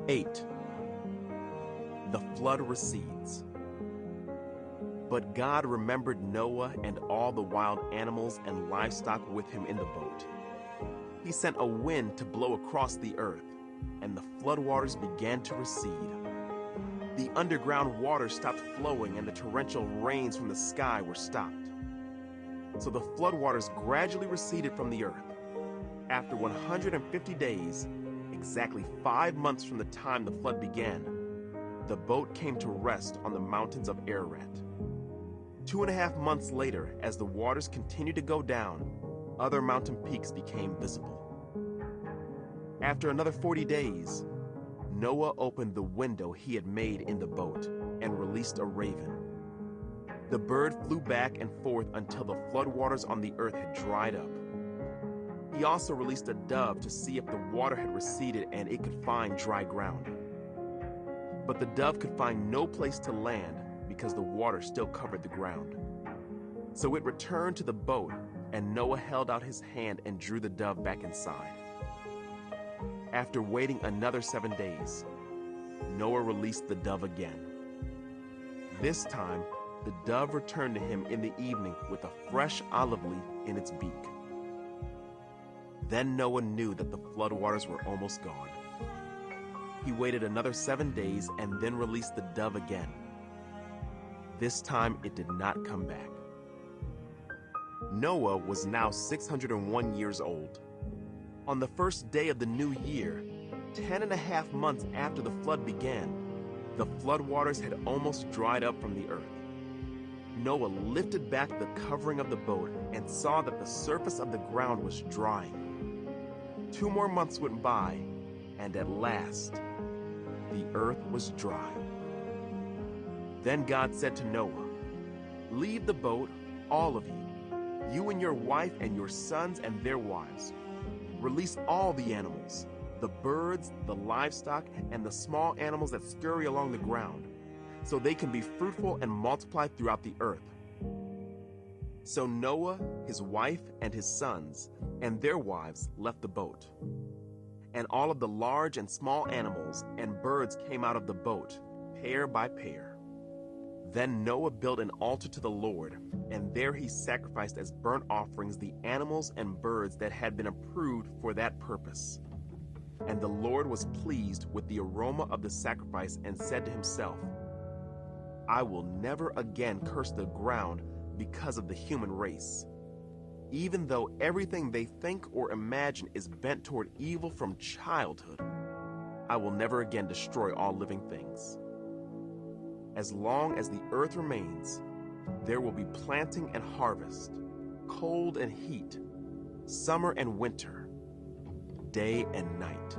8. The flood recedes. But God remembered Noah and all the wild animals and livestock with him in the boat. He sent a wind to blow across the earth, and the floodwaters began to recede. The underground water stopped flowing, and the torrential rains from the sky were stopped. So the floodwaters gradually receded from the earth. After 150 days, exactly 5 months from the time the flood began, the boat came to rest on the mountains of Ararat. 2.5 months later, as the waters continued to go down, other mountain peaks became visible. After another 40 days, Noah opened the window he had made in the boat and released a raven. The bird flew back and forth until the floodwaters on the earth had dried up. He also released a dove to see if the water had receded and it could find dry ground. But the dove could find no place to land because the water still covered the ground. So it returned to the boat, and Noah held out his hand and drew the dove back inside. After waiting another 7 days, Noah released the dove again. This time, the dove returned to him in the evening with a fresh olive leaf in its beak. Then Noah knew that the floodwaters were almost gone. He waited another 7 days and then released the dove again. This time it did not come back. Noah was now 601 years old. On the first day of the new year, 10.5 months after the flood began, the floodwaters had almost dried up from the earth. Noah lifted back the covering of the boat and saw that the surface of the ground was drying. 2 more months went by, and at last, the earth was dry. Then God said to Noah, "Leave the boat, all of you, you and your wife and your sons and their wives. Release all the animals, the birds, the livestock, and the small animals that scurry along the ground, so they can be fruitful and multiply throughout the earth." So Noah, his wife, and his sons, and their wives left the boat. And all of the large and small animals and birds came out of the boat, pair by pair. Then Noah built an altar to the Lord, and there he sacrificed as burnt offerings the animals and birds that had been approved for that purpose. And the Lord was pleased with the aroma of the sacrifice and said to himself, "I will never again curse the ground because of the human race. Even though everything they think or imagine is bent toward evil from childhood, I will never again destroy all living things. As long as the earth remains, there will be planting and harvest, cold and heat, summer and winter, day and night."